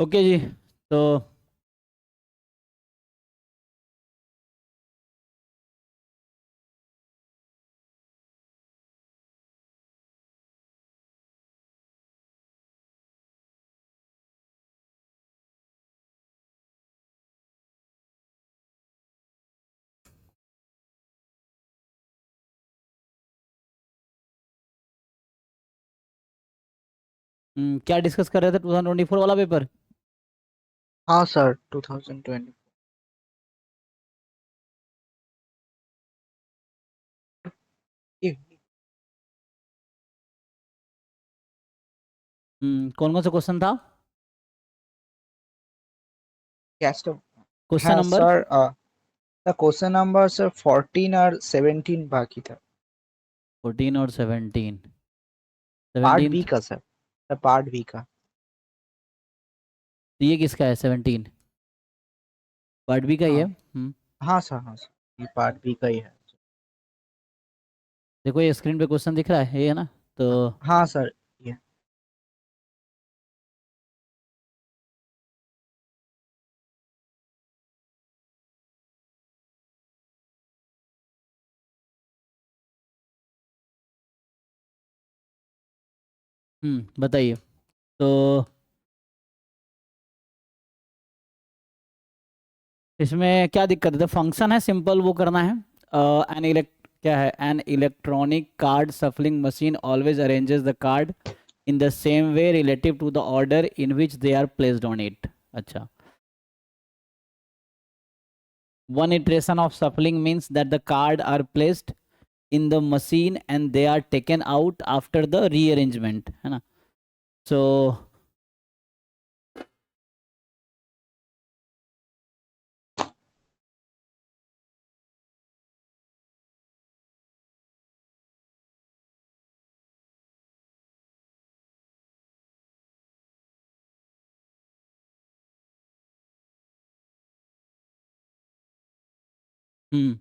Okay जी। तो क्या discuss कर रहे थे 2024 वाला पेपर? हाँ सर 2020। कौन कौन सा क्वेश्चन था? कैस्ट क्वेश्चन हाँ number sir, the question number sir 14 और 17 बाकी था। 14 और 17। Part B 17। का सर पार्ट बी का। ये किसका है 17? पार्ट बी का ही है। हाँ हाँ सर ये पार्ट बी का ही है। देखो ये स्क्रीन पे क्वेश्चन दिख रहा है, ये है ना? तो हाँ सर ये। बताइए। तो इसमें क्या दिक्कत है? तो फंक्शन है सिंपल, वो करना है। एन इलेक्ट क्या है? N electronic card shuffling machine always arranges the card in the same way relative to the order in which they are placed on it. अच्छा। One iteration of shuffling means that the card are placed in the machine and they are taken out after the rearrangement, है ना? So hmm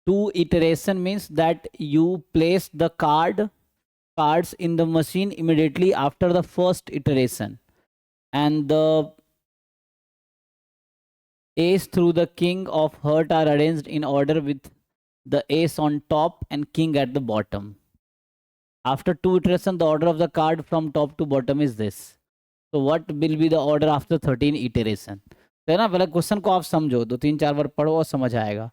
two iteration means that you place the cards in the machine immediately after the first iteration, and the ace through the king of heart are arranged in order with the ace on top and king at the bottom. After two iteration, the order of the card from top to bottom is this. So what will be the order after 13 iteration? तो है ना, पहले question को आप समझो, 2 3 4 बार पढ़ो और समझ आएगा।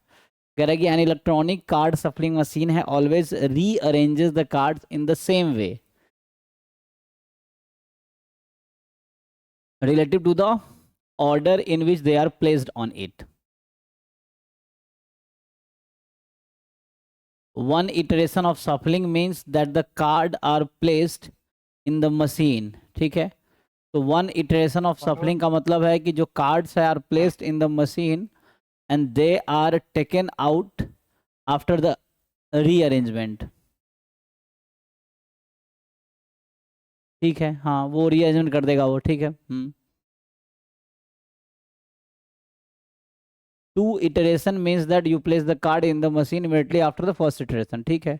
कह रहा है कि an electronic card shuffling machine है always rearranges the cards in the same way relative to the order in which they are placed on it. One iteration of shuffling means that the card are placed in the machine. ठीक है? तो one iteration of सफलिंग का मतलब है कि जो cards are placed in the machine and they are taken out after the rearrangement. ठीक है, हाँ वो रीअरेंजमेंट कर देगा वो, ठीक है। Two iteration means that you place the card in the machine immediately after the first iteration, ठीक है।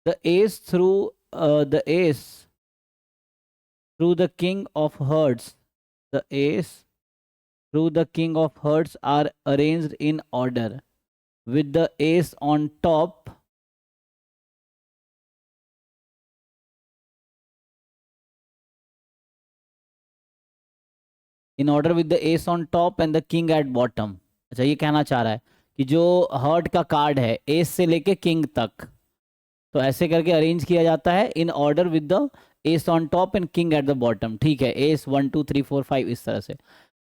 The S through the S through the king of hearts, the ace through the king of hearts are arranged in order with the ace on top in order with the ace on top and the king at bottom. अच्छा, ये कहना चाह रहा है कि जो hurt का card है एस से लेके किंग तक, तो ऐसे करके अरेंज किया जाता है in order with the S on top and king at the bottom, ठीक है। एस 1 2 3 4 5 इस तरह से।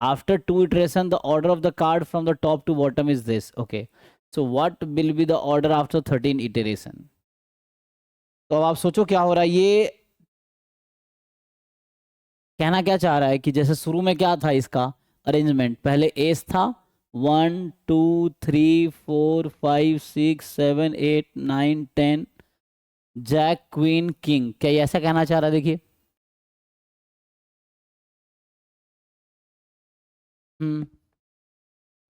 After two iteration, the order of the card from the top to bottom is this. Okay. So what will be the order after 13 iteration? तो अब आप सोचो क्या हो रहा है। ये कहना क्या चाह रहा है कि जैसे शुरू में क्या था इसका अरेंजमेंट, पहले एस था 1 2 3 4 5 6 7 8 9 10, जैक क्वीन किंग, क्या ये ऐसा कहना चाह रहा है? देखिए। हम्म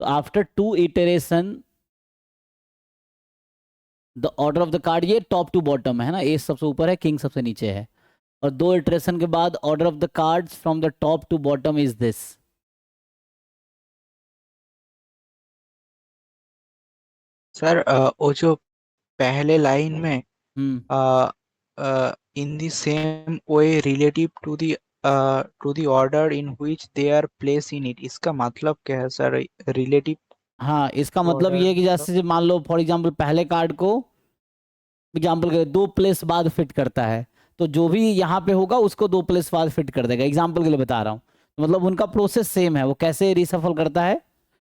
तो after two iteration the order of the card, ये टॉप टू बॉटम है ना, एस सबसे ऊपर है, किंग सबसे नीचे है। और दो इटरेशन के बाद order of the cards from the top to bottom is this. Sir वो जो पहले लाइन में hmm. In the same way relative to the order in which they are place in it, इसका मतलब क्या है सर? रिलेटिव हाँ, इसका टू मतलब ऑर्डर ये है कि मतलब? जैसे मान लो फॉर एग्जांपल पहले कार्ड को एग्जाम्पल के लिए दो प्लेस बाद फिट करता है, तो जो भी यहाँ पे होगा उसको दो प्लेस बाद फिट कर देगा, एग्जाम्पल के लिए बता रहा हूँ। तो मतलब उनका प्रोसेस सेम है, वो कैसे रिसफल करता है,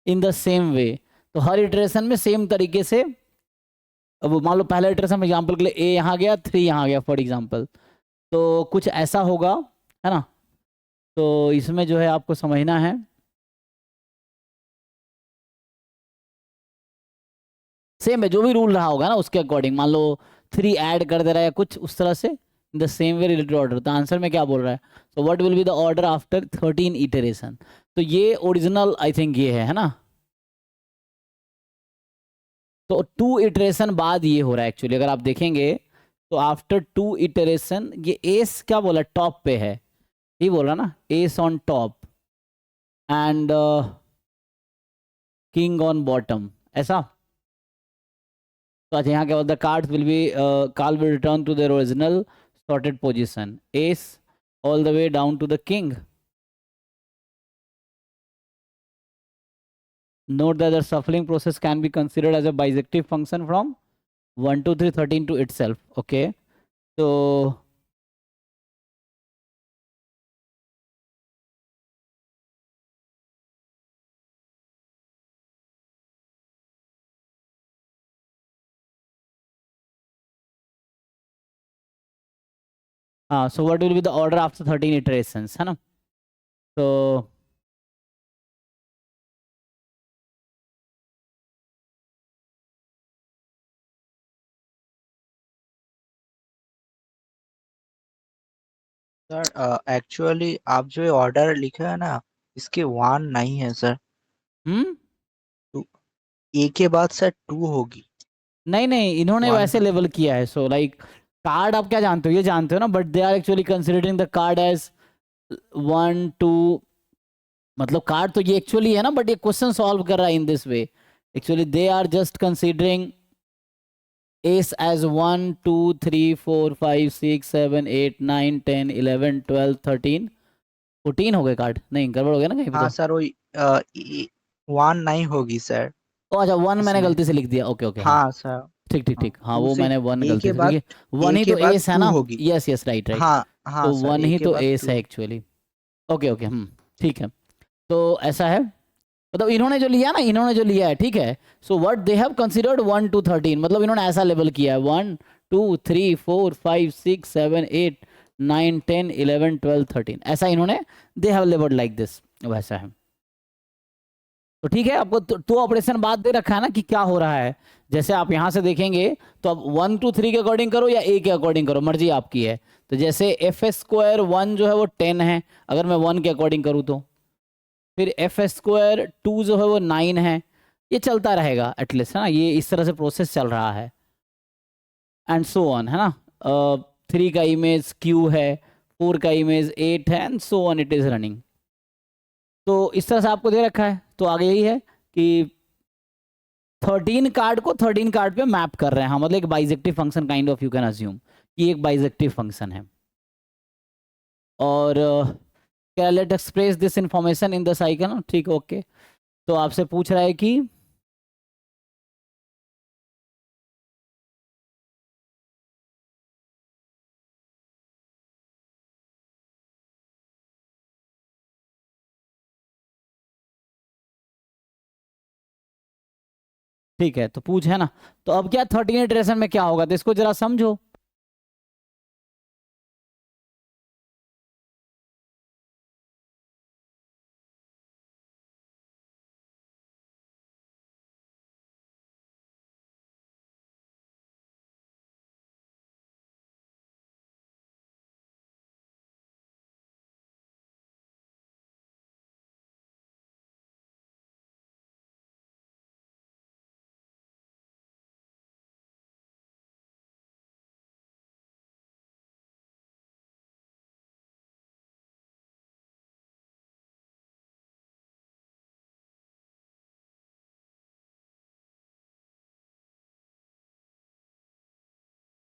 इन द सेम वे। तो हर इटरेशन में सेम तरीके से, अब मान लो पहला इटरेशन में एग्जाम्पल के लिए ए यहाँ गया, 3 यहाँ गया फॉर एग्जाम्पल, तो कुछ ऐसा होगा, है ना। तो इसमें जो है आपको समझना है, सेम है जो भी रूल रहा होगा ना उसके अकॉर्डिंग, मान लो 3 ऐड कर दे रहा है या कुछ उस तरह से, इन the same way related order. तो आंसर में क्या बोल रहा है, so what will be the order after 13 iteration. तो ये ओरिजिनल आई थिंक ये है ना। तो 2 इटरेशन बाद ये हो रहा है एक्चुअली, अगर आप देखेंगे तो आफ्टर 2 इटरेशन ये एस क्या बोला, टॉप पे है, ये बोल रहा ना, ace on top and king on bottom, ऐसा। तो अच्छा यहाँ क्या बोलता है, cards will be call will return to their original sorted position, ace all the way down to the king. Note that the shuffling process can be considered as a bisective function from 1 2 3 13 to itself. Okay, so so what will be the order after 13 iterations, है ना। तो sir actually आप जो order लिखा है ना, इसके one नहीं है सर। हम्म, टू, ए के बाद सर टू होगी। नहीं नहीं, इन्होंने वन वैसे लेवल किया है, सो लाइक कार्ड आप क्या जानते हो, ये जानते हो ना, but they are actually considering the card as 1 2, मतलब कार्ड तो ये एक्चुअली है ना, बट ये क्वेश्चन सॉल्व कर रहा है in this way. Actually they are just considering ace as 1 2 3 4 5 6 7 8 9 10 11 12 13 14 हो गए कार्ड, नहीं गड़बड़ हो गया ना कहीं पे हाँ तो। सर, वो वन नहीं होगी सर ओ अच्छा, वन मैंने इसमें। गलती से लिख दिया, ओके ओके, हाँ। हाँ सर। ठीक ठीक हाँ, ठीक, हाँ टू वो से मैंने वन ए गलती के से, बाद, क्योंकि वन ए ही के तो बाद एस है टू ना। होगी। Yes yes, right right. हाँ हाँ तो सर, वन ए ही के तो बाद एस है टू। एक्चुअली। ओके ओके, ठीक है। तो ऐसा है, मतलब इन्होंने जो लिया ना, इन्होंने जो लिया है, ठीक है। सो what they have considered 1 to 13, मतलब इन्होंने ऐसा लेवल किया है 1 2 3 4 5 6 7 8 9 10 11 12 13, ऐसा इन्होंने, they have labelled like this, वैसा है। तो ठीक है, आपको तो ऑपरेशन बाद दे रखा है ना कि क्या हो रहा है। जैसे आप यहां से देखेंगे तो अब 1 2 3 के अकॉर्डिंग करो या ए के अकॉर्डिंग करो, मर्जी आपकी है। तो जैसे एफ स्क्वायर 1 जो है वो 10 है, अगर मैं 1 के अकॉर्डिंग करूँ तो, फिर एफ स्क्वायर 2 जो है वो 9 है। ये चलता रहेगा एटलीस्ट, है ना, ये इस तरह से प्रोसेस चल रहा है, एंड सो ऑन, है ना। 3 का इमेज क्यू है, 4 का इमेज 8 है, and so on it is running. तो इस तरह से आपको दे रखा है, तो आगे यही है कि 13 कार्ड को 13 कार्ड पे मैप कर रहे हैं हम, मतलब एक bijective function kind of, you can assume कि एक बाइजेक्टिव फंक्शन है। और क्या, let express this information in the cycle, ठीक, ओके। तो आपसे पूछ रहा है कि ठीक है, तो पूछ है ना। तो अब क्या 13 इटरेशन में क्या होगा, तो इसको जरा समझो।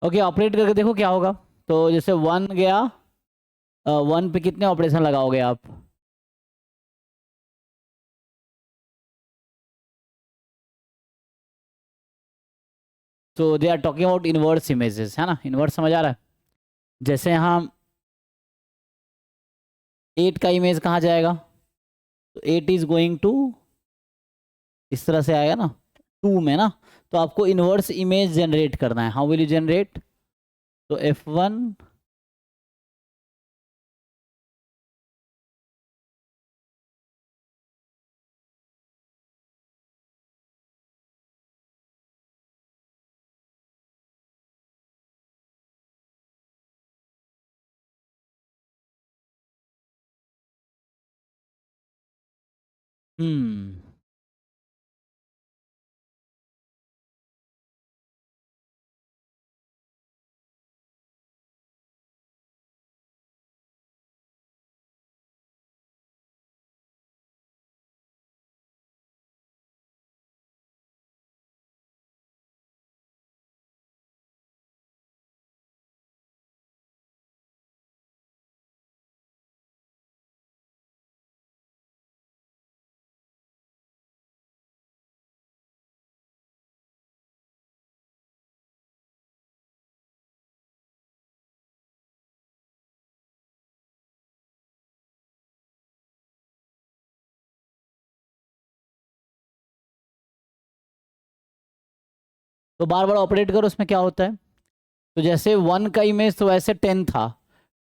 ओके, ऑपरेट करके देखो क्या होगा। तो जैसे 1 गया, 1 पे कितने ऑपरेशन लगाओगे आप? तो they are talking about inverse images, है ना? इनवर्स समझ आ रहा है? जैसे यहाँ 8 का इमेज कहाँ जाएगा? तो 8 इज गोइंग टू, इस तरह से आएगा ना, 2 में ना। तो आपको इनवर्स इमेज जनरेट करना है। How will you generate? तो F1, हम्म, तो बार बार ऑपरेट करो, उसमें क्या होता है? तो जैसे 1 का इमेज तो वैसे 10 था,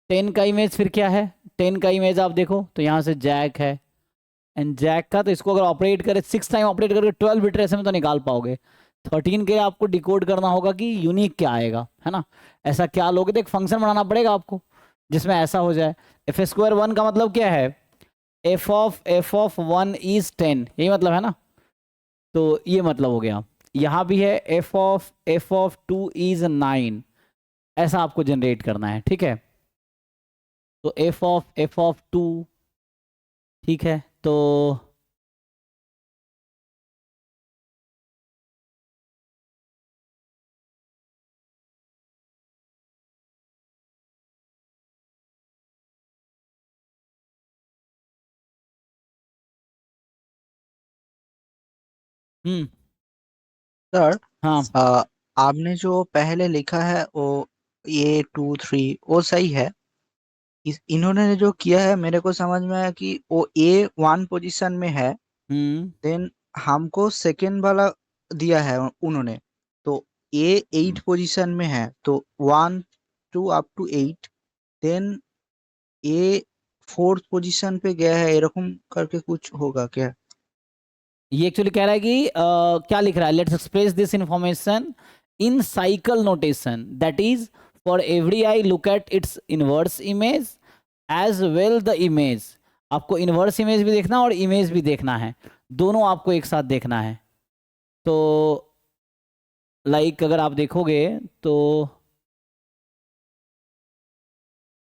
10 का इमेज फिर क्या है? 10 का इमेज आप देखो तो यहाँ से जैक है, एंड जैक का तो इसको अगर ऑपरेट करे 6 टाइम ऑपरेट करके 12 बिट रेस में तो निकाल पाओगे। 13 के लिए आपको डिकोड करना होगा कि यूनिक क्या आएगा, है ना? ऐसा क्या लोगे, तो एक फंक्शन बनाना पड़ेगा आपको जिसमें ऐसा हो जाए। एफ स्क्वायर 1 का मतलब क्या है? एफ ऑफ 1 इज 10, यही मतलब है ना? तो ये मतलब हो गया। यहाँ भी है एफ ऑफ 2 इज 9, ऐसा आपको जनरेट करना है, ठीक है? तो एफ ऑफ 2, ठीक है? तो हम्म, सर, हाँ, आपने जो पहले लिखा है वो A2 3 वो सही है। इन्होंने जो किया है मेरे को समझ में आया कि वो A1 पोजीशन में है, हम्म, देन हमको सेकेंड वाला दिया है उन्होंने, तो A8 पोजीशन में है, तो 1 2 up to 8, then A4 position पे गया है, एरकम करके कुछ होगा क्या? ये एक्चुअली कह रहा है कि क्या लिख रहा है? Let's express this information in cycle notation, that is for every i look at its inverse image as well the image. आपको इनवर्स इमेज भी देखना और इमेज भी देखना है, दोनों आपको एक साथ देखना है। तो लाइक अगर आप देखोगे तो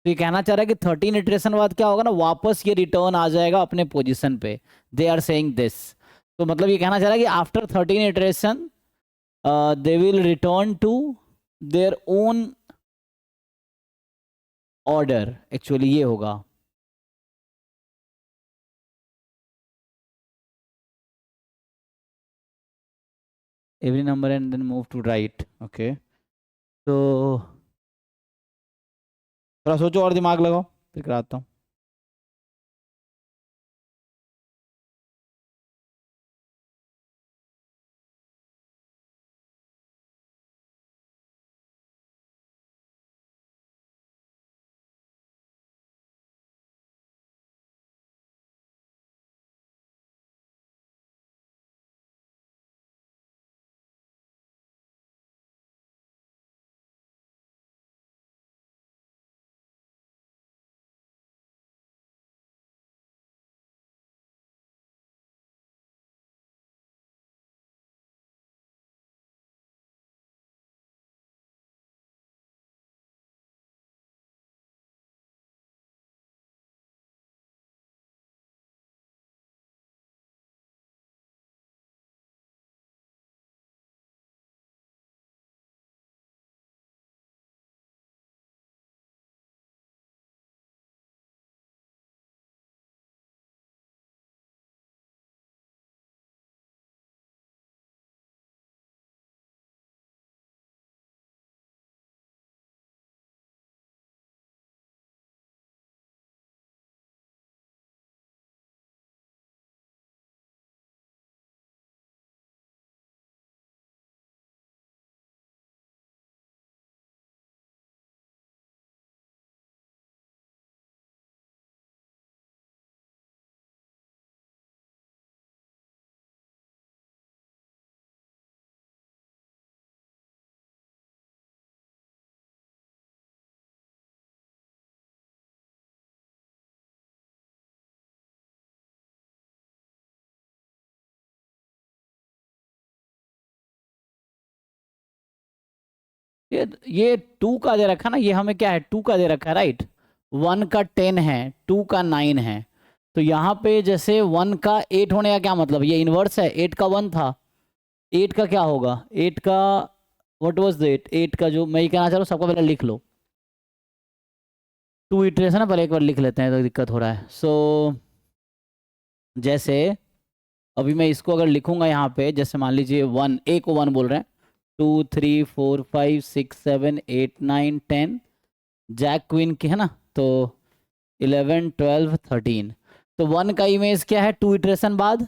ये कहना चाह रहा है कि 13 इटरेशन बाद क्या होगा ना, वापस ये रिटर्न आ जाएगा अपने पोजीशन पे। They are saying this. तो मतलब ये कहना चाह रहा है कि after 13 iteration they will return to their own order, actually ये होगा। Every number and then move to right, okay. तो थोड़ा सोचो और दिमाग लगाओ, फिर कराता हूँ। ये 2 का दे रखा ना, ये हमें क्या है 2 का दे रखा है राइट। 1 का 10 है, 2 का 9 है। तो यहाँ पे जैसे 1 का 8 होने का क्या मतलब, ये इनवर्स है, 8 का 1 था, 8 का क्या होगा, 8 का व्हाट वाज द 8, 8 का जो मैं ये कहना चाह रहा हूँ सबको पहले लिख लो। 2 इटरेशन है, पहले एक बार लिख लेते हैं तो दिक्कत हो रहा है। सो जैसे अभी मैं इसको अगर लिखूंगा यहाँ पे, जैसे मान लीजिए 1, ए को 1 बोल रहे हैं, 2 3 4 5 6 7 8 9 10, जैक क्वीन की है ना, तो 11 12 13। तो 1 का इमेज क्या है 2 इटरेशन बाद,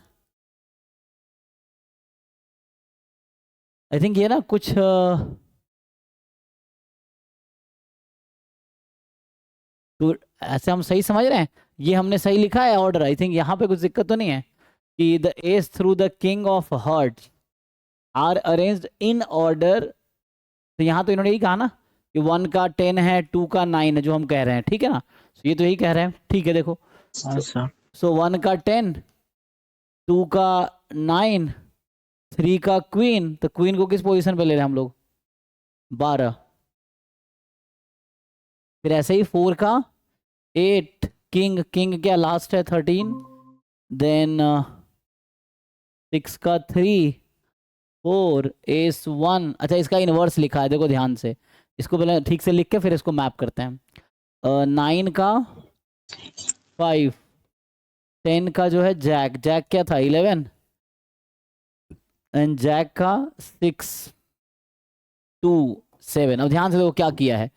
आई थिंक ये ना कुछ टू, ऐसे हम सही समझ रहे हैं, ये हमने सही लिखा है ऑर्डर, आई थिंक यहाँ पे कुछ दिक्कत तो नहीं है कि the S through the king of hearts are arranged in order. तो यहाँ तो इन्होंने यही कहा ना कि 1 का 10 है, 2 का 9 है, जो हम कह रहे हैं, ठीक है ना। तो ये तो यही कह रहे हैं, ठीक है देखो। हाँ सर। सो 1 का 10, 2 का 9, 3 का क्वीन, तो क्वीन को किस पोजीशन पे ले रहे हैं हम लोग, 12। फिर ऐसे ही 4 का 8, किंग, किंग क्या लास्ट है 13, देन 6 का 3, 4 एस 1। अच्छा इसका इनवर्स लिखा है देखो ध्यान से, इसको पहले ठीक से लिख के फिर इसको मैप करते हैं। 9 का 5, 10 का जो है जैक, जैक क्या था 11, एंड जैक का 6 2 7। अब ध्यान से देखो क्या किया है,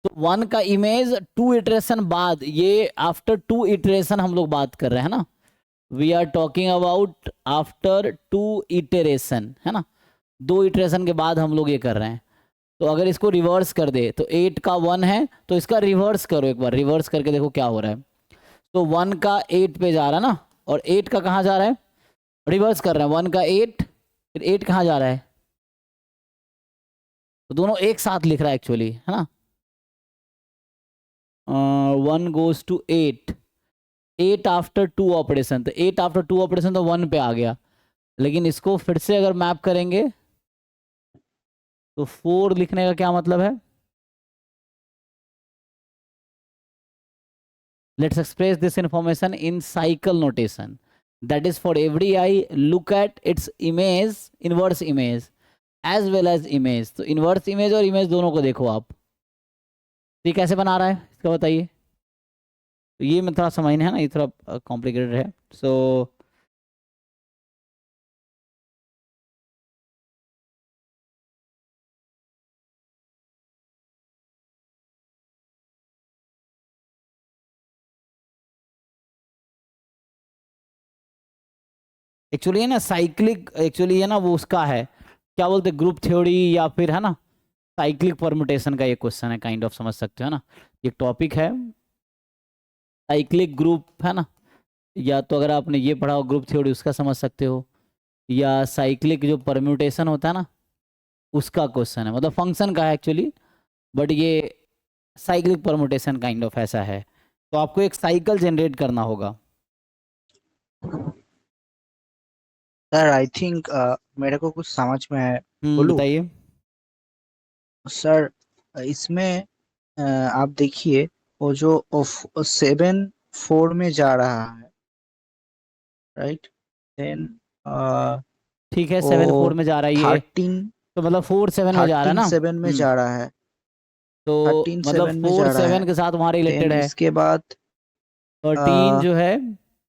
तो 1 का इमेज 2 इटरेशन बाद, ये आफ्टर 2 इटरेशन हम लोग बात कर रहे हैं ना, we are talking about after 2 iteration, है ना, 2 इटरेशन के बाद हम लोग ये कर रहे हैं। तो अगर इसको रिवर्स कर दे तो 8 का 1 है, तो इसका रिवर्स करो एक बार, रिवर्स करके देखो क्या हो रहा है। तो 1 का 8 पे जा रहा है ना, और 8 का कहाँ जा रहा है, रिवर्स कर रहे हैं, 1 का 8, फिर 8 कहाँ जा रहा है, तो दोनों एक साथ लिख रहा है एक्चुअली, है ना। 1 गोज टू 8, 8 आफ्टर 2 ऑपरेशन, तो 8 आफ्टर 2 ऑपरेशन तो 1 पे आ गया, लेकिन इसको फिर से अगर मैप करेंगे तो 4 लिखने का क्या मतलब है, let's express this information in cycle notation, that is for every eye look at its image, inverse image as well as image। तो inverse image और image दोनों को देखो आप, तो ये कैसे बना रहा है इसका बताइए। तो ये मैं थोड़ा समझना है ना, ये थोड़ा कॉम्प्लिकेटेड है। सो एक्चुअली है ना साइक्लिक, एक्चुअली है ना वो उसका है, क्या बोलते हैं ग्रुप थ्योरी, या फिर है ना साइक्लिक परमुटेशन का ये क्वेश्चन है, काइंड ऑफ समझ सकते हो ना, ये टॉपिक है साइक्लिक ग्रुप, है ना। या तो अगर आपने ये पढ़ा हो ग्रुप थ्योरी उसका समझ सकते हो, या साइक्लिक जो परम्यूटेशन होता है ना उसका क्वेश्चन है, मतलब फंक्शन का है एक्चुअली, बट ये साइक्लिक परम्यूटेशन काइंड ऑफ ऐसा है। तो आपको एक साइकिल जनरेट करना होगा। सर आई थिंक मेरे को कुछ समझ में है, बोलूं? बताइए। सर इसमें आप देखिए, वो जो 7 4 में जा रहा है, राइट, देन ठीक है, वो 7 4 में जा रहा है ये, 13 तो मतलब 4 7 में जा रहा है 13 ना। 7 में जा रहा है, तो 13 मतलब 7 में 4 जा रहा 7 है। के साथ वहाँ रिलेटेड देन है, इसके बाद 13 जो है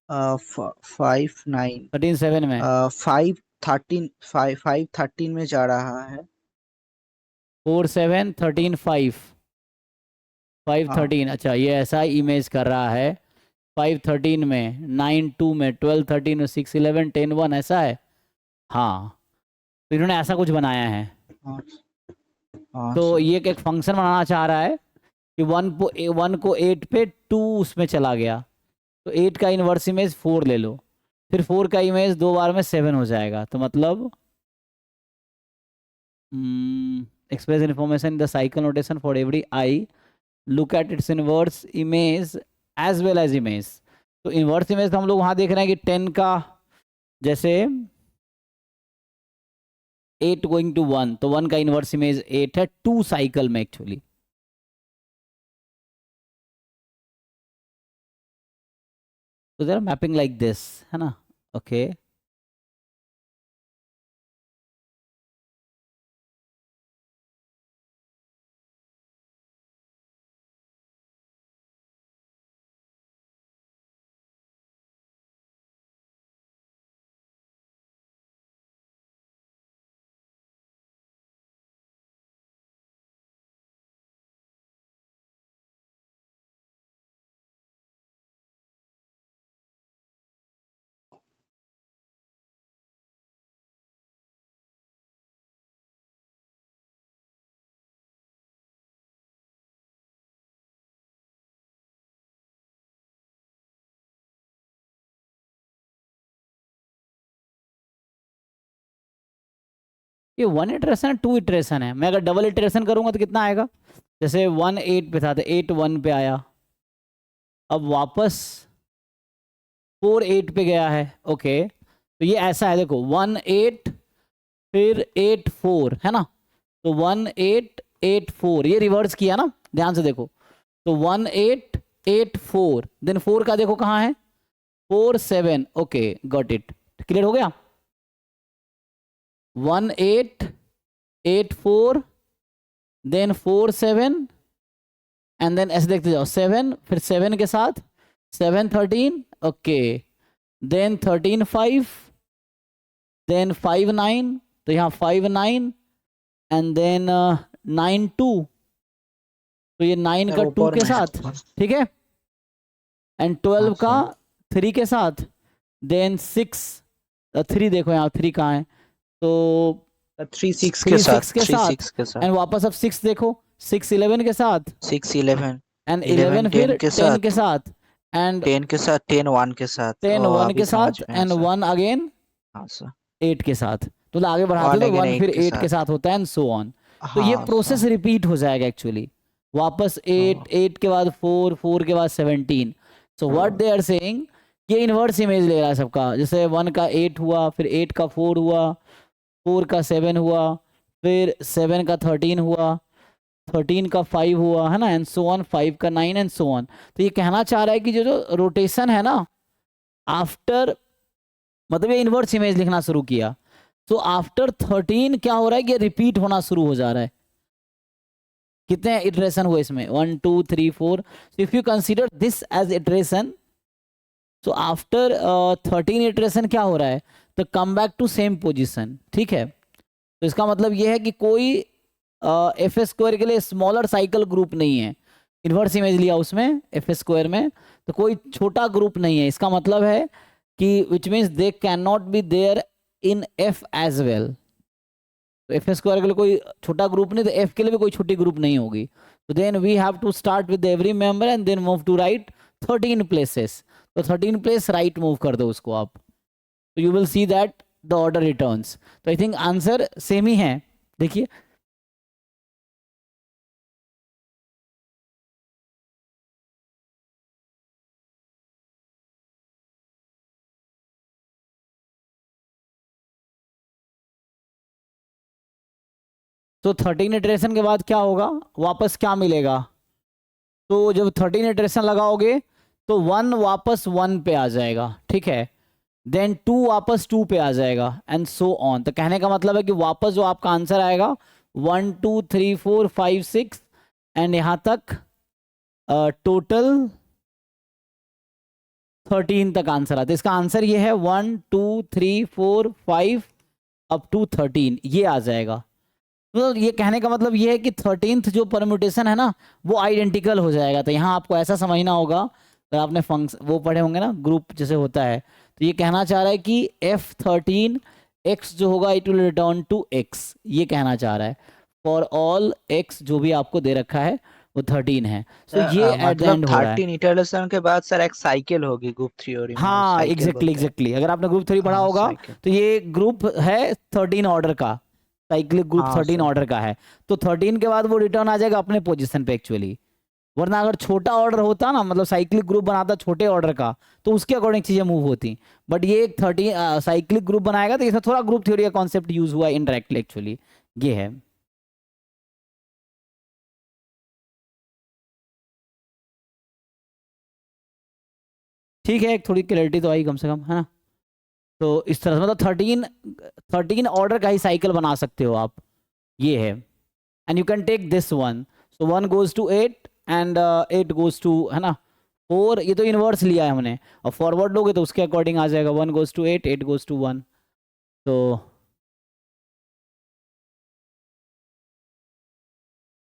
5 9, 13 7 में, 5 13 में जा रहा है। 4 7 13 5, 5 हाँ 13, अच्छा ये ऐसा इमेज कर रहा है, 5 13 में, 9 2 में, 12 13 में, 6 11 10 1, ऐसा है। हाँ, तो इन्होंने ऐसा कुछ बनाया है। हाँ हाँ तो सर। ये एक फंक्शन बनाना चाह रहा है कि 1 को 8 पे 2 उसमें चला गया, तो 8 का इनवर्स इमेज 4 ले लो, फिर 4 का इमेज 2 बार में 7 हो जाएगा, तो मतलब express information in the cycle notation for every i look at its inverse image as well as image. तो इनवर्स इमेज तो हम लोग वहां देख रहे हैं कि 10 का, जैसे 8 गोइंग टू 1, तो 1 का इनवर्स इमेज 8 है 2 साइकिल में एक्चुअली। तो देयर मैपिंग लाइक दिस, है ना? ओके ये 1 इटरेशन है 2 इटरेशन है। मैं अगर डबल इटरेशन करूंगा तो कितना आएगा? जैसे 1 8 पे था तो 8 1 पे आया, अब वापस 4 8 पे गया है। ओके तो ये ऐसा है, देखो 1 8 फिर 8 4, है ना? तो 1 8 8 4 ये रिवर्स किया ना, ध्यान से देखो। तो 1 8 8 4 देन 4 का देखो कहाँ है, 4 7। ओके गॉट इट, क्लियर हो गया। 1 8 8 4 देन 4 7 एंड देन ऐसे देखते जाओ 7, फिर 7 के साथ 7 13, ओके देन 13 5 देन 5 9, तो यहाँ 5 9 एंड देन 9 2, तो ये 9 का 2 के साथ, ठीक है, एंड 12 का 3 के साथ, देन 6 3 देखो यहाँ 3 कहाँ है, तो 3 6 3 के साथ, 6 के 3 साथ 6 के साथ, एंड वापस अब 6 देखो 6 11 के साथ 6 11 एंड 11 फिर 10 के साथ एंड 10 के साथ, 10 1 के साथ, 10 ओ 1 अभी के समझ साथ में आया एंड सर। 1 अगेन हाँ सर, 8 के साथ, तो आगे बढ़ाते 1 तो again 1 8 फिर के 8 के साथ, साथ होता है एंड सो ऑन। तो ये हाँ प्रोसेस सर, रिपीट हो जाएगा एक्चुअली, वापस 8 8 के बाद 4 4 के बाद 17। So what they are saying, ये इनवर्स इमेज ले रहा है सबका, जैसे 1 का 8 हुआ, फिर 8 का 4 हुआ, 4 का 7 हुआ, फिर 7 का 13 हुआ, 13 का 5 हुआ, है ना, एंड सो ऑन, 5 का 9 एंड सो ऑन। तो ये कहना चाह रहा है कि जो जो रोटेशन है ना आफ्टर, मतलब ये इनवर्स इमेज लिखना शुरू किया, तो आफ्टर 13 क्या हो रहा है कि रिपीट होना शुरू हो जा रहा है। कितने इटरेशन हुए इसमें, 1 2 3 4। If you consider this as iteration, so after 13 iteration क्या हो रहा है, तो come back to same position, ठीक है। तो इसका मतलब ये है कि कोई एफ स्क्वायर के लिए स्मॉलर साइकिल ग्रुप नहीं है, इन्वर्स इमेज लिया उसमें एफ स्क्वायर में, तो कोई छोटा ग्रुप नहीं है। इसका मतलब है कि which means they can not be there in F as well. तो एफ स्क्वायर के लिए कोई छोटा ग्रुप नहीं, तो एफ के लिए भी कोई छोटी ग्रुप नहीं होगी। तो then we have to start with every member and then move to right 13 places. तो 13 प्लेस राइट मूव कर दो उसको आप, तो you will see that the order returns. तो आई थिंक आंसर सेम ही है, देखिए। तो 13 इटरेशन के बाद क्या होगा, वापस क्या मिलेगा, तो जब 13 इटरेशन लगाओगे तो 1 वापस 1 पे आ जाएगा, ठीक है, देन 2 वापस 2 पे आ जाएगा एंड सो ऑन। तो कहने का मतलब है कि वापस जो आपका आंसर आएगा 1 2 3 4 5 6 एंड यहाँ तक टोटल 13 तक आंसर आता है। इसका आंसर ये है 1 2 3 4 5 अप टू 13, ये आ जाएगा। तो ये कहने का मतलब ये है कि 13th जो परम्यूटेशन है ना वो आइडेंटिकल हो जाएगा। तो यहाँ आपको ऐसा समझना होगा, अगर आपने फंक्शन वो पढ़े होंगे ना, ग्रुप जैसे होता है, तो ये कहना चाह रहा है कि F13 x जो होगा it will return to x, ये कहना चाह रहा है फॉर ऑल x जो भी आपको दे रखा है वो 13 है। सो ये एट द मतलब एंड हो रहा है। 13 इटरेशन के बाद सर एक साइकिल होगी ग्रुप थ्योरी में, वो हाँ साइकिल एग्जैक्टली बोलते हैं। एग्जैक्टली, अगर आपने ग्रुप 3 पढ़ा हाँ होगा साइकिल, तो ये ग्रुप है 13 ऑर्डर का, साइक्लिक ग्रुप हाँ 13 सर, ऑर्डर का है। तो 13 के बाद वो रिटर्न आ जाएगा अपने पोजीशन पे एक्चुअली, वरना अगर छोटा ऑर्डर होता ना, मतलब साइक्लिक ग्रुप बनाता छोटे ऑर्डर का, तो उसके अकॉर्डिंग चीजें मूव होती। बट ये एक 13 साइक्लिक ग्रुप बनाएगा, तो इसमें थोड़ा ग्रुप थ्योरी का कॉन्सेप्ट यूज हुआ इनडायरेक्टली एक्चुअली, ये है। ठीक है, एक थोड़ी क्लैरिटी तो आई कम से कम, है ना। तो इस तरह से मतलब 13 ऑर्डर का ही साइकिल बना सकते हो आप, ये है। And you can take this one, so 1 goes to 8 and 8 goes to, है ना, 4। ये तो इनवर्स लिया है हमने, और फॉरवर्ड लोगे तो उसके अकॉर्डिंग आ जाएगा, 1 गोज टू 8, 8 गोज टू 1। तो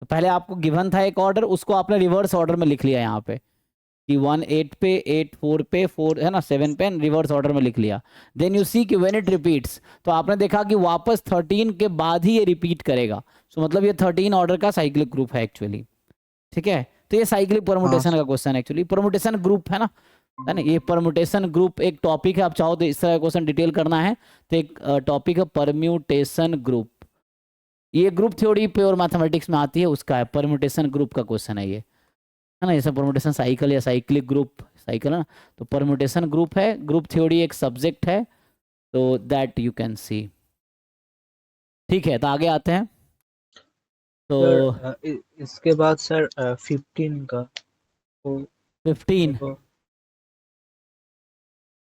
पहले आपको गिवन था एक ऑर्डर, उसको आपने रिवर्स ऑर्डर में लिख लिया यहाँ पे, कि 1 8 पे, 8 4 पे, 4 है ना 7 पे, रिवर्स ऑर्डर में लिख लिया। देन यू सी कि व्हेन इट रिपीट्स, तो आपने देखा कि वापस 13 के बाद ही ये रिपीट करेगा। सो मतलब ये 13 ऑर्डर का साइक्लिक ग्रुप है एक्चुअली, ठीक है। तो ये साइक्लिक हाँ परमुटेशन का क्वेश्चन है एक्चुअली, परमुटेशन ग्रुप है ना, ये परमुटेशन ग्रुप एक टॉपिक है। आप चाहो तो इस तरह का क्वेश्चन डिटेल करना है तो एक टॉपिक है परम्यूटेशन ग्रुप, ये ग्रुप थ्योरी प्योर मैथमेटिक्स में आती है, उसका है परम्यूटेशन ग्रुप का क्वेश्चन है ये, है ना। जैसे परम्यूटेशन साइकिल या साइक्लिक ग्रुप, साइकिल है ना, तो परम्यूटेशन ग्रुप है, ग्रुप थ्योरी एक सब्जेक्ट है, तो दैट यू कैन सी। ठीक है, तो आगे आते हैं। तो सर इसके बाद सर 15 का वो 15 देखो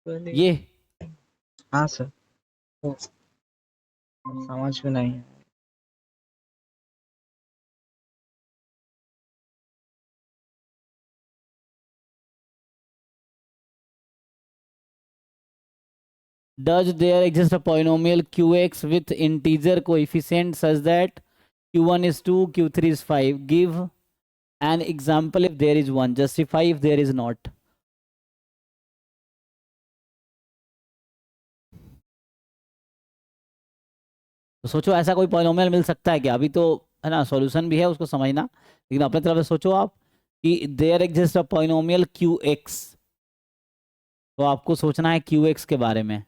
पहले। ये हाँ सर, वो समझ में नहीं है। does there exist a polynomial qx with integer coefficient such that q1 is 2, q3 is 5? Give an example if there is one, justify if there is not. तो सोचो ऐसा कोई पॉलिनोमियल मिल सकता है क्या, अभी तो है ना सॉल्यूशन भी है उसको समझना, लेकिन अपने तरफ से सोचो आप कि there exist a polynomial Q x, तो आपको सोचना है क्यू एक्स के बारे में।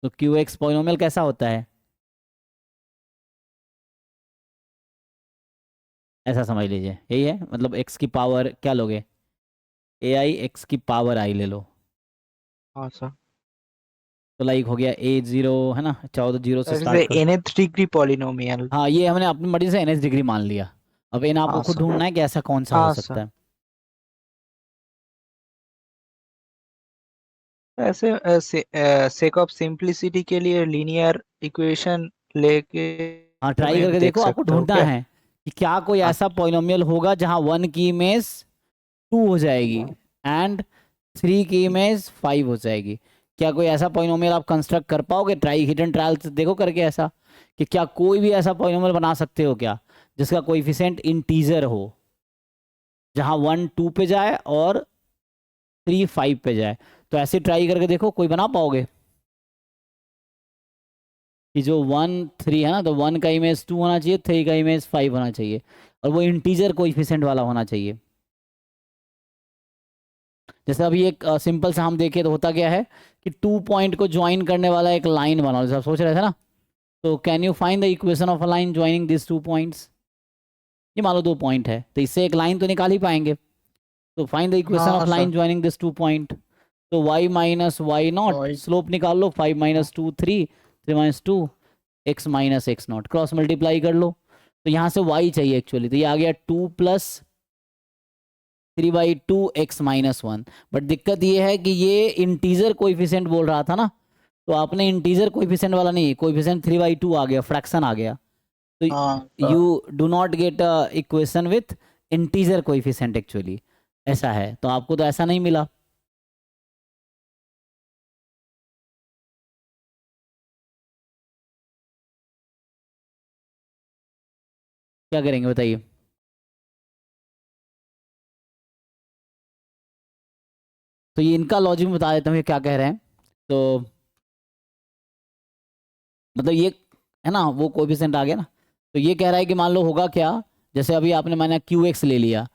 तो क्यू एक्स पॉलिनोमियल कैसा होता है, ऐसा समझ लीजिए, यही है मतलब एक्स की पावर क्या लोगे, ए आई, एक्स की पावर आई ले लो। हाँ सर, तो लाइक हो गया ए जीरो, है ना, चाहो तो जीरो से ऐसे स्टार्ट कर। nth degree polynomial. हाँ, ये हमने अपनी मर्जी से एनएस डिग्री मान लिया। अब इन आपको हाँ खुद सर। ढूंढना है कि ऐसा कौन सा हो हाँ सकता सर, है। ऐसे सेक ऑफ सिंपलिसिटी के लिए लीनियर इक्वेशन लेके हाँ, ट्राई में करके देख देखो, आपको सकते हो ढूंढना क्या? है कि क्या कोई हाँ। ऐसा पॉलिनोमियल होगा जहां 1 की इमेज 2 हो जाएगी एंड 3 की इमेज 5 हो जाएगी। क्या कोई ऐसा पॉलिनोमियल आप कंस्ट्रक्ट कर पाओगे, ट्राई हिडन ट्रायल से देखो करके ऐसा, कि क्या कोई भी ऐसा पॉलिनोमियल बना सकते हो क्या जिसका कोएफिशिएंट इंटीजर हो, जहां 1 2 पे जाए और 3 5 पे जाए। तो ऐसे ट्राई करके देखो, कोई बना पाओगे कि जो 1 3 है ना, तो 1 का इमेज 2 होना चाहिए, 3 का इमेज 5 होना चाहिए, और वो इंटीजर कोएफिशिएंट वाला होना चाहिए। जैसे अभी एक सिंपल सा हम देखें तो होता क्या है कि 2 पॉइंट को ज्वाइन करने वाला एक लाइन बनाओ, जैसे आप सोच रहे थे ना। तो can you find the equation of a line joining this 2 points. ये मान लो 2 पॉइंट है, तो इससे एक लाइन तो निकाल ही पाएंगे। तो फाइंड द इक्वेशन ऑफ हाँ line sir. Joining this 2 point. तो y माइनस वाई नॉट, और स्लोप निकाल लो, 5 minus 2 3, 3 minus 2 x minus x not, cross multiply कर लो। तो यहाँ से y चाहिए एक्चुअली, तो ये आ गया 2 प्लस 3/2 x-1। बट दिक्कत ये है कि ये इंटीजर कोएफिशिएंट बोल रहा था ना, तो आपने इंटीजर कोएफिशिएंट वाला नहीं, कोएफिशिएंट 3/2 आ गया, फ्रैक्शन आ गया। तो हाँ sir. You do not get equation with integer coefficient actually, ऐसा है। तो आपको तो ऐसा नहीं मिला। क्या करेंगे बताइए। तो ये इनका लॉजिक में बता देता हूँ ये क्या कह रहे हैं। तो मतलब ये है ना, वो कोएफिशिएंट आ गया ना। तो ये कह रहा है कि मान लो होगा क्या, जैसे अभी आपने मैंने क्यू एक्स ले लिया,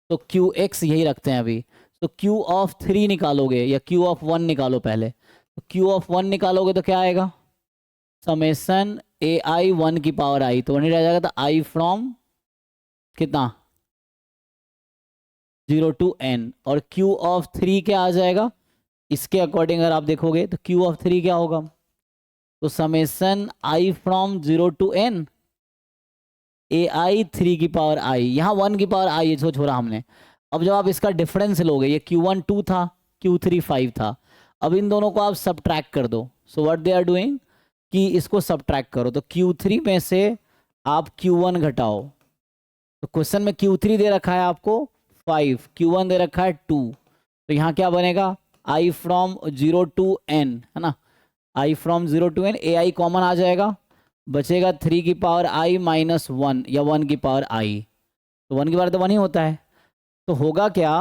तो क्यू एक्स यही रखते हैं अभी। तो क्यू ऑफ 3 निकालोगे या क्यू ऑफ 1 निकालो पहले। तो क्यू ऑफ 1 निकालोगे तो क्या आएगा, समेसन ए आई 1 की पावर आई, तो 1 ही रह जाएगा, तो आई फ्रॉम कितना 0 to n, और q ऑफ 3 क्या आ जाएगा इसके अकॉर्डिंग अगर आप देखोगे तो q ऑफ 3 क्या होगा, तो summation i from 0 to n A आई 3 की पावर i, यहाँ 1 की पावर i है, छोड़ा हमने। अब जब आप इसका डिफरेंस लोगे, ये q1 2 था, q3 5 था, अब इन दोनों को आप सब्ट्रैक्ट कर दो। So what they are doing कि इसको सब्ट्रैक्ट करो, तो q3 में से आप q1 घटाओ, तो क्वेश्चन में q3 दे रखा है आपको 5, q1 दे रखा है 2, तो यहाँ क्या बनेगा i फ्रॉम 0 to n, है ना, i from 0 to n, A I common आ जाएगा, बचेगा 3 की पावर i माइनस 1 या 1 की पावर i, तो 1 की पावर तो 1 ही होता है, तो होगा क्या,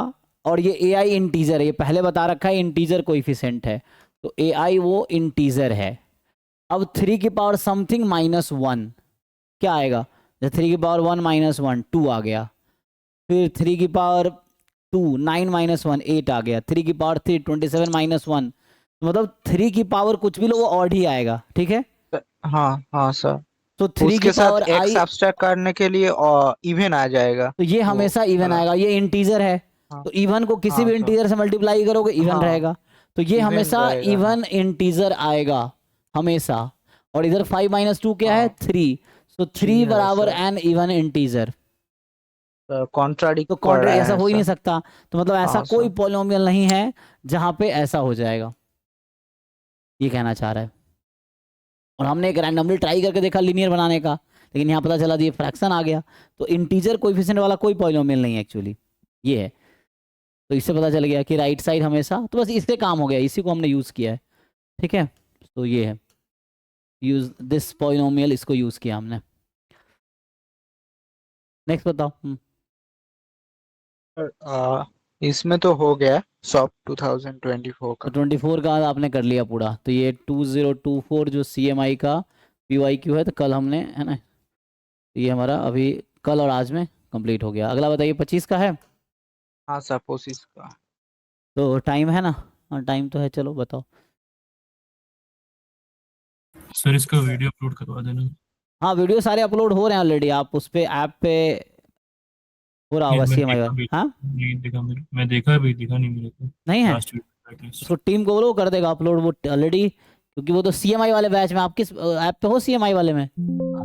और ये ए आई इंटीजर है, ये पहले बता रखा है इंटीजर कोइफिशिएंट है, तो ए आई वो इंटीजर है। अब 3 की पावर समथिंग माइनस 1 क्या आएगा, जब 3 की पावर 1 माइनस 1 2 आ गया, फिर 3 की पावर 2 9 माइनस 1 8 आ गया, 3 की पावर 3 27 माइनस 1, मतलब 3 की पावर कुछ भी लो वो ऑड ही आएगा, ठीक है। हाँ हाँ सर, तो 3 की उसके साथ पावर एक्स आई, एब्स्ट्रैक्ट करने के लिए इवन आ जाएगा तो ये वो हमेशा इवन वाला। आएगा, ये इंटीजर है, हाँ तो इवन को किसी हाँ भी सर, इंटीजर से मल्टीप्लाई करोगे इवन हाँ रहेगा, तो ये इवन हमेशा रहेगा, हाँ इवन इंटीजर आएगा हमेशा। और इधर 5 माइनस 2 क्या है हाँ 3, सो 3 3 है बराबर sir, n even integer, contradict तो कर कॉन्ट्रा रहा ऐसा है हो ही नहीं सर। सकता, तो मतलब ऐसा हाँ कोई सर, पॉलिनोमियल नहीं है जहां पे ऐसा हो जाएगा, ये कहना चाह रहा है। और हमने एक रैंडमली ट्राई करके देखा लीनियर बनाने का, लेकिन यहाँ पता चला ये फ्रैक्शन आ गया, तो इंटीजर कोएफिशिएंट वाला कोई पॉलिनोमियल नहीं है एक्चुअली, ये है। तो इससे पता चल गया कि राइट साइड हमेशा, तो बस इससे काम हो गया, इसी को हमने यूज़ किया है, ठीक है। तो ये है यूज दिस पॉलिनोमियल, इसको यूज़ किया हमने। नेक्स्ट बताओ। इसमें तो हो गया सॉप 2024 तो का। 24 का आपने कर लिया पूरा, तो ये 2024 जो CMI का PYQ है, तो कल हमने, है ना, ये हमारा अभी कल और आज में कंप्लीट हो गया। अगला बताइए 25 का है, हाँ सपोसिस का। तो टाइम है ना, हाँ टाइम तो है, चलो बताओ। सर इसका वीडियो अपलोड करवा देना। हाँ वीडियो सारे अपलोड हो रहे हैं ऑलरेडी, आप उस पे ऐप पे हो रहा नहीं होगा मैं CMI देखा वाला, भी हाँ नहीं, देखा मेरे, मैं देखा भी दिखा नहीं मेरे को नहीं है, लास्ट वीडियो एटलीस्ट। उसको टीम को बोलो वो कर देगा अपलोड वो ऑलरेडी, क्योंकि वो तो CMI वाले बैच में, आप किस ऐप पे हो CMI वाले में,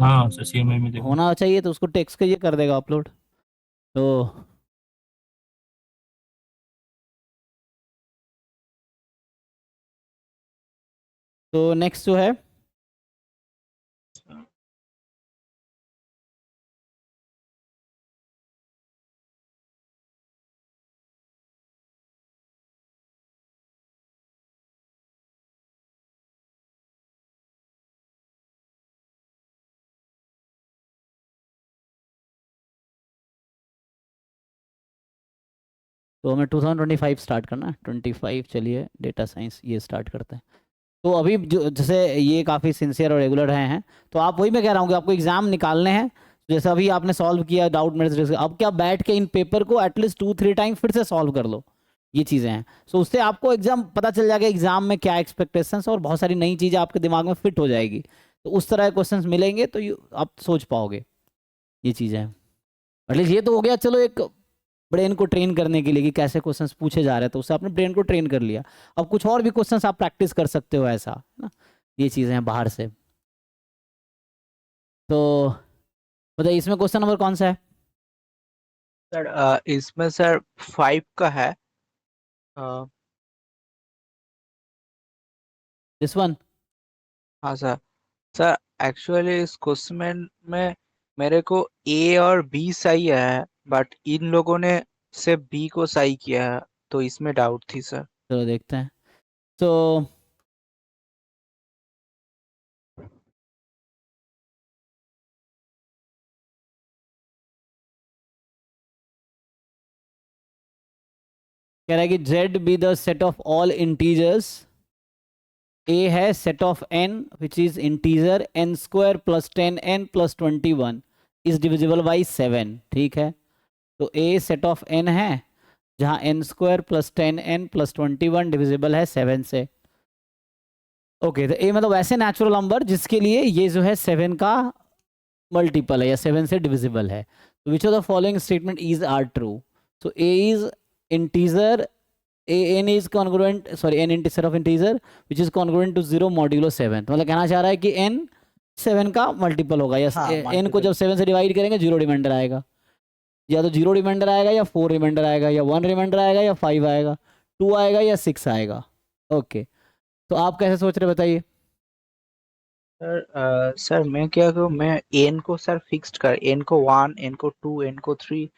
हाँ सर CMI में देखा। होना चाहिए, तो उसको टेक्स्ट के ये कर देगा अपलोड। तो नेक्स्ट जो है, तो हमें 2025 स्टार्ट करना है, 25 चलिए डेटा साइंस ये स्टार्ट करते हैं। तो अभी जो जैसे ये काफ़ी सिंसियर और रेगुलर रहे हैं, तो आप वही मैं कह रहा हूँ कि आपको एग्जाम निकालने हैं, जैसे अभी आपने सॉल्व किया डाउट मेरे से, अब क्या बैठ के इन पेपर को एटलीस्ट 2-3 टाइम फिर से सॉल्व कर लो, ये चीज़ें हैं। सो उससे आपको एग्जाम पता चल जाएगा एग्जाम में क्या एक्सपेक्टेशंस, और बहुत सारी नई चीज़ें आपके दिमाग में फिट हो जाएगी, तो उस तरह के क्वेश्चंस मिलेंगे तो आप सोच पाओगे, ये चीज़ें हैं। एटलीस्ट ये तो हो गया, चलो एक ब्रेन को ट्रेन करने के लिए कि कैसे क्वेश्चंस पूछे जा रहे हैं, तो उससे आपने ब्रेन को ट्रेन कर लिया। अब कुछ और भी क्वेश्चंस आप प्रैक्टिस कर सकते हो, ऐसा है ना, ये चीज़ें हैं बाहर से। तो बताइए इसमें क्वेश्चन नंबर कौन सा है? सर इसमें सर 5 का है। This one. हाँ सर, सर एक्चुअली इस क्वेश्चन में मेरे को ए और बी सही है, बट इन लोगों ने सिर्फ बी को सही किया है, तो इसमें डाउट थी सर। चलो देखते हैं। तो कह रहा है कि Z be the set of all integers, A है set of N which is integer N square plus 10n plus 21 is divisible by 7, ठीक है। तो ए सेट ऑफ एन है जहाँ n square plus 10n plus 21 divisible है 7 से, okay, तो ए मतलब वैसे नेचुरल नंबर जिसके लिए ये जो है 7 का मल्टीपल है या 7 से डिविजिबल है। तो which of the following statement is are true? तो A is integer, n is congruent, sorry, n integer of integer which is congruent to 0 modulo 7। तो मतलब कहना चाह रहा है कि n 7 का मल्टीपल होगा, या हाँ n को मल्टीपल। जब 7 से डिवाइड करेंगे 0 रिमाइंडर आएगा, या तो 0 रिमाइंडर आएगा या 4 रिमाइंडर आएगा, या 1 रिमाइंडर आएगा या 5 आएगा, 2 आएगा या 6 आएगा। ओके, तो आप कैसे सोच रहे बताइए? सर मैं क्या करूँ, मैं एन को सर फिक्स्ड कर, एन को 1, एन को 2, एन को 3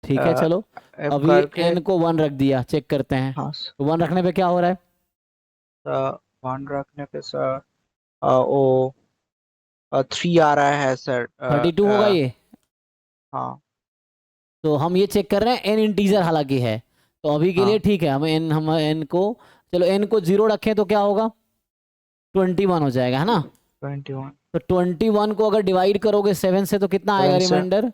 ठीक है, चलो अब अभी करके। n को 1 रख दिया, चेक करते हैं। हाँ तो 1 रखने पे क्या हो रहा है? सर, 1 रखने पे सर वो 3 आ रहा है सर। 32 होगा ये। हाँ तो हम ये चेक कर रहे हैं n इंटीजर हालांकि है, तो अभी के लिए हाँ ठीक है, हम n को, चलो n को 0 रखें तो क्या होगा? 21 हो जाएगा, है ना? 21। तो 21 को अगर डिवाइड करोगे 7 से तो कितना आएगा 7 से रिमाइंडर?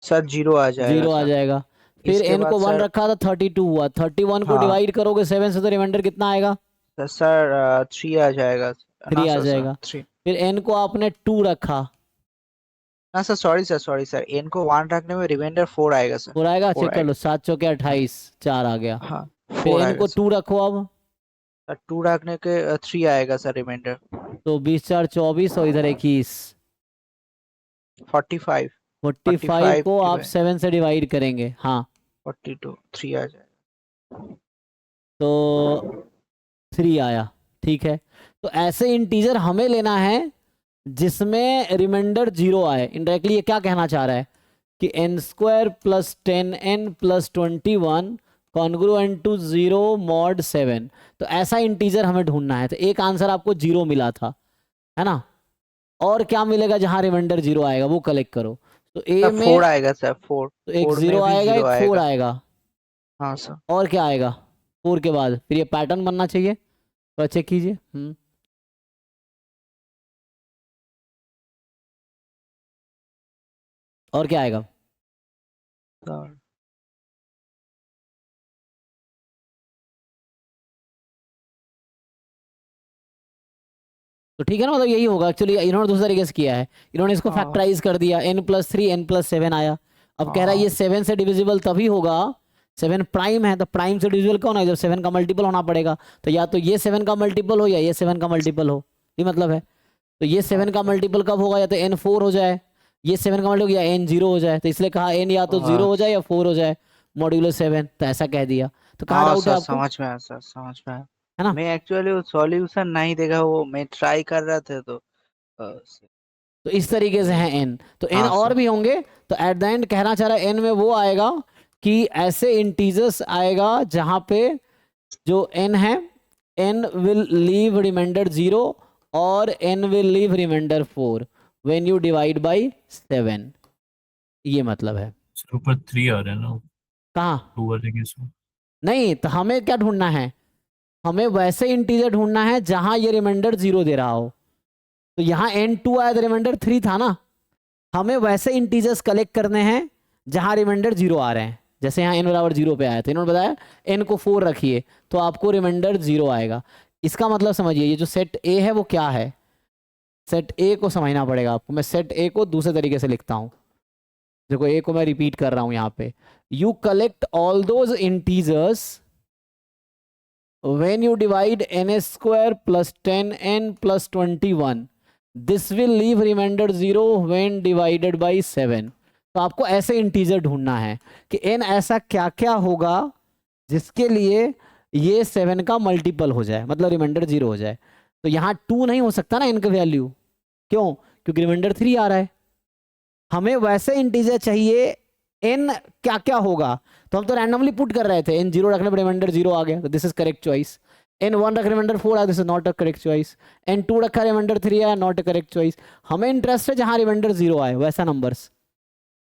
सर 0 आ जाएगा 0 आ सर। जाएगा। फिर इसके n बाद को 1 सर, रखा था 32 हुआ, 31 को हाँ डिवाइड करोगे 7 से तो रिमाइंडर कितना आएगा? सर 3 आ जाएगा। 3 ना आ सर, सर जाएगा। 3। फिर n को आपने 2 रखा, ना सर, सॉरी सर, एन को 1 रखने में रिमाइंडर 4 आएगा सर। 4 आएगा, 4 चेक कर लो, आएगा। 7 चौके 28, 4 आ गया। हाँ फिर 4 n आएगा को सर। 2 रखो अब, सर 2 रखने के 3 आएगा सर रिमाइंडर। तो 20 4 24 और इधर 21, 45। 45 45 को आप डिवाइड 7 से डिवाइड करेंगे, हाँ, 42, 3 आ जाएगा। तो 3 आया। ठीक है, तो ऐसे इंटीजर हमें लेना है जिसमें रिमाइंडर 0 आए। इनडायरेक्टली ये क्या कहना चाह रहा है कि n² plus 10n plus 21 congruent to 0 mod 7। तो ऐसा इंटीजर हमें ढूंढना है। तो एक आंसर आपको 0 मिला था, है ना? और क्या मिलेगा जहां रिमाइंडर 0 आएगा वो कलेक्ट करो। तो ए सर में 4 आएगा सर, 4। तो एक 4 में 0 भी आएगा, 0 एक 4 आएगा। आएगा, हाँ सर। और क्या आएगा 4 के बाद? फिर ये पैटर्न बनना चाहिए, तो चेक कीजिए। और क्या आएगा? सर तो ठीक है ना, मतलब यही होगा एक्चुअली। इन्होंने दूसरे तरीके से किया है, इन्होंने इसको हाँ फैक्टराइज कर दिया, n+3 n+7 आया। अब कह रहा है ये हाँ 7 से डिविजिबल तभी होगा, 7 प्राइम है, तो प्राइम से डिविजिबल कौन है? जब 7 का मल्टीपल होना पड़ेगा। तो या तो ये 7 का मल्टीपल हो या ये 7 का मल्टीपल हो, ये मतलब है। तो ये 7 का अच्छा। मल्टीपल कब होगा? या तो n4 हो जाए, ये 7 का मल्टीपल, या n0 हो जाए। तो इसलिए कहा n या तो 0 हो अच्छा। जाए या 4 हो जाए मॉड्यूलो 7। तो ऐसा कह दिया। तो कहाँ हाँ डाउट है सर, आपको, समझ में आया सर, समझ में आया। है ना? मैं एक्चुअली वो सॉल्यूशन नहीं देखा, वो मैं ट्राई कर रहा था तो तो इस तरीके से है n। तो n हाँ और सर। भी होंगे। तो एट द एंड कहना चाह रहा है n में वो आएगा कि ऐसे इंटीजर्स आएगा जहां पे जो n है, n विल लीव रिमाइंडर 0 और n will leave remainder 4 when you divide by 7। ये मतलब है। सर ऊपर 3 आ रहे हैं ना, कहाँ? 2 आ जाएंगे इसमें। नहीं, तो हमें क्या ढूंढना है? हमें वैसे इंटीजर ढूंढना है जहां ये रिमाइंडर 0 दे रहा हो। तो यहाँ n2 आया तो रिमाइंडर 3 था ना। हमें वैसे इंटीजर्स कलेक्ट करने हैं जहां रिमाइंडर 0 आ रहे हैं। जैसे यहाँ n बराबर 0 पे आया था, इन्होंने बताया n को 4 रखिए तो आपको रिमाइंडर 0 आएगा। इसका मतलब समझिए, ये जो सेट ए है वो क्या है? सेट ए को समझना पड़ेगा आपको। मैं सेट ए को दूसरे तरीके से लिखता हूँ। देखो, ए को मैं रिपीट कर रहा हूँ यहाँ पे। You collect all those integers when you divide n² plus 10n plus 21, this will leave remainder 0 when divided by 7। तो आपको ऐसे इंटीजर ढूंढना है कि n ऐसा क्या क्या होगा जिसके लिए ये 7 का मल्टीपल हो जाए, मतलब रिमाइंडर 0 हो जाए। तो यहाँ 2 नहीं हो सकता ना n का वैल्यू, क्यों? क्योंकि रिमाइंडर 3 आ रहा है। हमें वैसे इंटीजर चाहिए n क्या क्या होगा। तो हम तो रैंडमली पुट कर रहे थे, n0 रखने पर रिमाइंडर 0 आ गया, तो this is correct choice. n1 रख रिमाइंडर 4 आया, this is not a correct choice. n2 रखा रिमाइंडर 3 आया, नॉट अ करेक्ट चॉइस। हमें इंटरेस्ट है जहां रिमाइंडर 0 आए वैसा नंबर्स,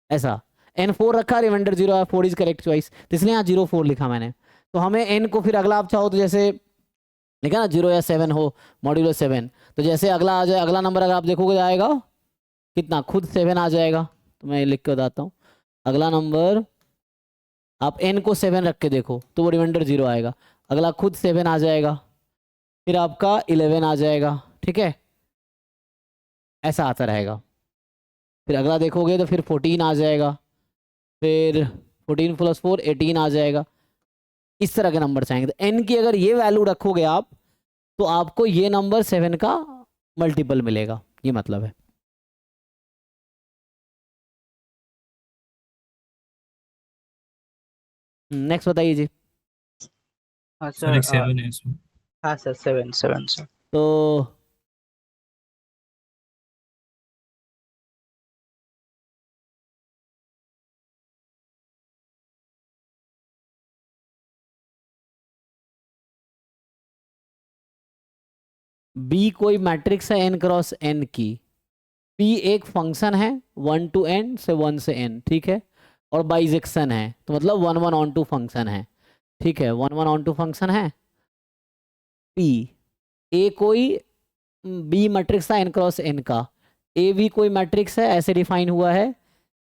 ऐसा। n4 रखा रिमाइंडर 0 आया, 4 इज करेक्ट चॉइस, तो इसलिए यहाँ 0 4 लिखा मैंने। तो हमें n को फिर अगला आप चाहो तो जैसे लिखा ना 0 या 7 हो मॉड्यूलो 7, तो जैसे अगला आ जाए, अगला नंबर अगर आप देखोगे आएगा कितना, खुद 7 आ जाएगा। तो मैं लिख के बताता हूँ। अगला नंबर आप n को 7 रख के देखो तो वो रिमाइंडर 0 आएगा। अगला खुद 7 आ जाएगा। फिर आपका 11 आ जाएगा, ठीक है, ऐसा आता रहेगा। फिर अगला देखोगे तो फिर 14 आ जाएगा, फिर 14 + 4 18 आ जाएगा। इस तरह के नंबर आएंगे। तो n की अगर ये वैल्यू रखोगे आप तो आपको ये नंबर 7 का मल्टीपल मिलेगा, ये मतलब है। नेक्स्ट बताइए जी। हाँ सर एक सर 7 है इसमें। हाँ सर 7 7 सर। तो बी कोई मैट्रिक्स है n क्रॉस n की, p एक फंक्शन है 1 to n से 1 से n, ठीक है, और बाइजेक्शन है, तो मतलब 1 1 ऑन टू फंक्शन है, ठीक है, 1 1 ऑन टू फंक्शन है। p a कोई बी मैट्रिक्स था n क्रॉस n का, ए भी कोई मैट्रिक्स है, ऐसे डिफाइन हुआ है,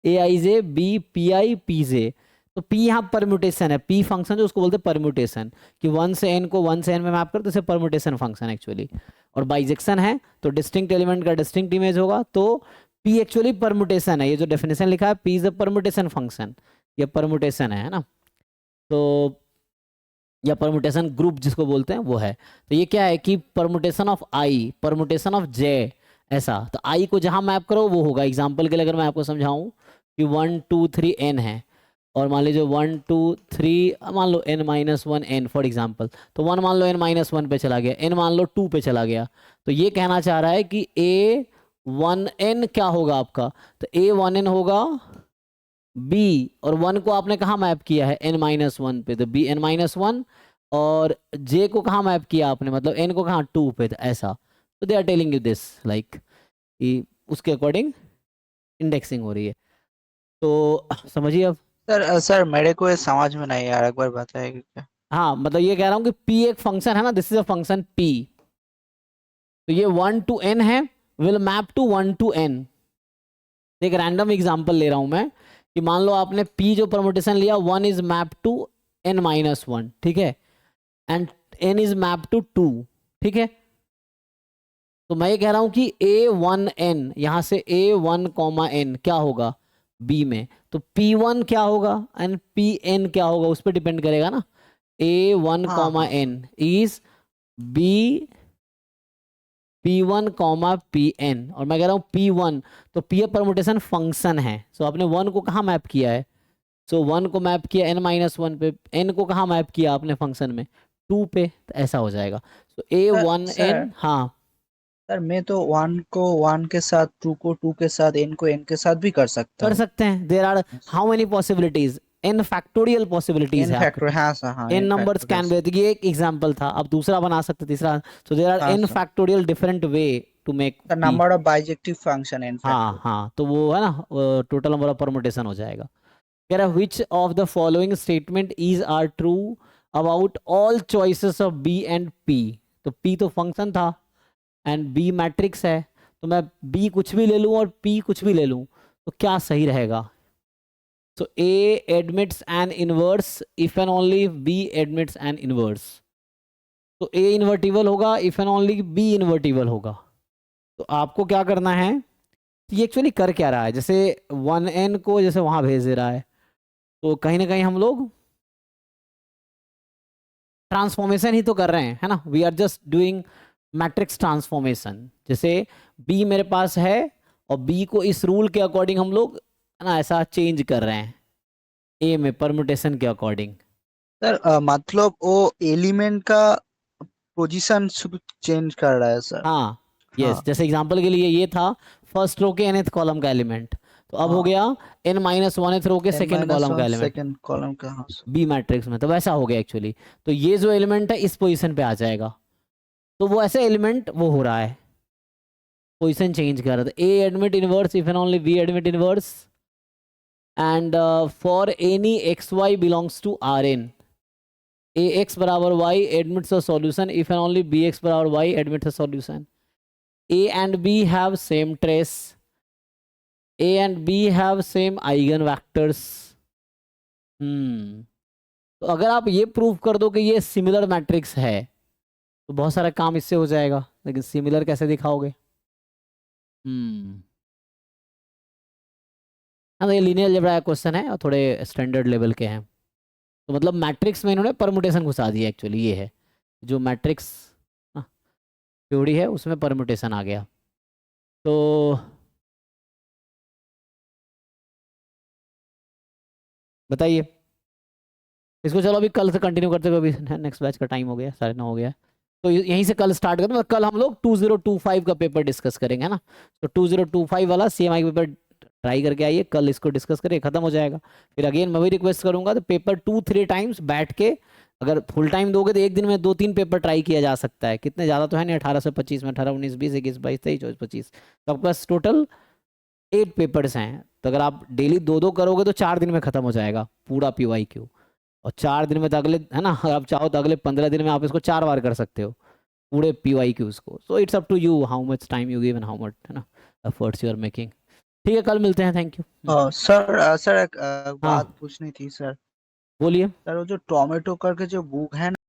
A I J B P I P J. तो p यहाँ परम्यूटेशन है, p फंक्शन जो उसको बोलते हैं परम्यूटेशन, कि 1 से n को 1 से n में मैप कर तो इसे परम्यूटेशन फंक्शन एक्चुअली। और बाइजेक्शन है तो डिस्टिंक्ट एलिमेंट का डिस्टिंक्ट इमेज होगा, तो p एक्चुअली परम्यूटेशन है, ये जो डेफिनेशन लिखा है p is a permutation function, ये परम्यूटेशन है ना। तो या परमुटेशन ग्रुप जिसको बोलते हैं वो है। तो ये क्या है कि permutation of I, permutation of J, ऐसा। तो आई को जहां मैप करो वो होगा। एग्जांपल के लिए अगर मैं आपको समझाऊं कि 1 2 3 n है, और मान लीजिए 1 2 3 मान लो n-1 n फॉर एग्जांपल, तो 1 मान लो n-1 पे चला गया, n मान लो 2 पे चला गया। तो ये कहना चाह रहा है कि a1n क्या होगा आपका, तो a1n होगा b, और 1 को आपने कहाँ मैप किया है n-1 पे, तो bn-1, और j को कहाँ मैप किया आपने, मतलब n को कहाँ 2 पे, तो ऐसा। तो they are telling you this like उसके अकॉर्डिंग इंडेक्सिंग हो रही है। तो समझिए अब। सर सर मेरे को ये समझ में नहीं यार, एक बार बताएगा क्या? हाँ मतलब ये कह रहा हूँ कि p एक फंक्शन है ना, this is a function p, तो ये 1 to n है, will map to 1 to n। एक रैंडम एग्जांपल ले रहा हूं मैं, कि मान लो आपने p जो परमुटेशन लिया 1 इज मैप टू n-1, ठीक है, and n is map to 2, ठीक है। तो मैं ये कह रहा हूं कि a1n यहां से a1, n क्या होगा b में, तो p1 क्या होगा एंड pn क्या होगा, उस पर डिपेंड करेगा ना। a1, हाँ हाँ n is b p1, pn, और मैं कह रहा हूं p1, तो p परमुटेशन फंक्शन है, सो आपने 1 को कहाँ मैप किया है, सो 1 को मैप किया n-1 पे, n को कहाँ मैप किया आपने फंक्शन में 2 पे, तो ऐसा हो जाएगा। सो सर a1n, सर हाँ सर मैं तो 1 को 1 के साथ, 2 को 2 के साथ, n को n के साथ भी कर सकता कर हूँ। सकते हैं। There are how many possibilities, n factorial possibilities n है आपके फैक्टर, पास। हाँ सर, हाँ n n numbers can factorial. Be, ये एक एग्जांपल था, अब दूसरा बना सकते, तीसरा। सो देर आर हाँ n sir, factorial different way to make the p। Number of bijective function n हाँ फैक्टर। हाँ, तो वो है ना टोटल नंबर ऑफ परमुटेशन हो जाएगा। कह रहा है which of the following statement is are true about all choices of B and P. तो पी तो फंक्शन था एंड बी मैट्रिक्स है, तो मैं बी कुछ भी ले लूं और पी कुछ भी ले लूं तो क्या सही रहेगा। So A admits an inverse if and only B admits an inverse. तो ए इन्वर्टिबल होगा if and only B invertible होगा। तो आपको क्या करना है, ये एक्चुअली कर क्या रहा है, जैसे 1n को जैसे वहां भेज दे रहा है, तो कहीं ना कहीं हम लोग ट्रांसफॉर्मेशन ही तो कर रहे हैं, है ना, we are just doing matrix transformation. जैसे b मेरे पास है और b को इस रूल के अकॉर्डिंग हम लोग है ना ऐसा चेंज कर रहे हैं a में परमुटेशन के अकॉर्डिंग। सर मतलब वो एलिमेंट का पोजीशन चेंज कर रहा है सर। हाँ हाँ यस, जैसे एग्जांपल के लिए ये था फर्स्ट रो के nth कॉलम का एलिमेंट, तो अब हो हाँ, गया n-1th रो के n सेकंड माइनस कॉलम का वन एलिमेंट सेकेंड कॉलम का, हाँ सर। बी मैट्रिक्स में, तो वैसा हो गया एक्चुअली। तो ये जो एलिमेंट है इस पोजीशन पे आ जाएगा, तो वो ऐसे एलिमेंट वो हो रहा है, पोजीशन चेंज कर रहा था। A admit inverse if and only B admit inverse, and for any X Y belongs to R N, A X बराबर Y admits a solution if and only B X बराबर Y admits a solution. A and B have same trace, A and B have same eigen vectors. तो अगर आप ये prove कर दो कि ये सिमिलर मैट्रिक्स है, तो बहुत सारा काम इससे हो जाएगा, लेकिन सिमिलर कैसे दिखाओगे? हाँ, तो ये लीनियर अलजेब्रा क्वेश्चन है और थोड़े स्टैंडर्ड लेवल के हैं। तो मतलब मैट्रिक्स में इन्होंने परमुटेशन घुसा दिया, एक्चुअली ये है जो मैट्रिक्स थ्योरी है उसमें परमुटेशन आ गया। तो बताइए इसको, चलो अभी कल से कंटिन्यू करते हुए, अभी नेक्स्ट बैच का टाइम हो गया, 9:30 हो गया। तो यहीं से कल स्टार्ट करते हैं, कल हम लोग 2025 का पेपर डिस्कस करेंगे, है ना। तो 2025 वाला CMI पेपर ट्राई करके आइए, कल इसको डिस्कस करें, खत्म हो जाएगा। फिर अगेन मैं भी रिक्वेस्ट करूंगा, तो पेपर 2-3 टाइम्स बैठ के, अगर फुल टाइम दोगे तो एक दिन में 2-3 पेपर ट्राई किया जा सकता है, कितने ज़्यादा तो है नहीं, 18 से 25 में 18, 19, 20, 21, 22, 23, 24, 25, तो आपके पास टोटल 8 पेपर्स हैं। तो अगर आप डेली 2-2 करोगे तो 4 दिन में खत्म हो जाएगा पूरा PYQ। और 4 दिन में तो अगले, है ना, अगर आप चाहो तो अगले 15 दिन में आप इसको 4 बार कर सकते हो पूरे PYQs को। So it's up to you how much time you give and how much, है ना, एफर्ट्स यू आर मेकिंग। ठीक है, कल मिलते हैं, थैंक यू। सर एक हाँ बात पूछनी थी सर। बोलिए। सर वो जो टोमेटो करके जो बुक है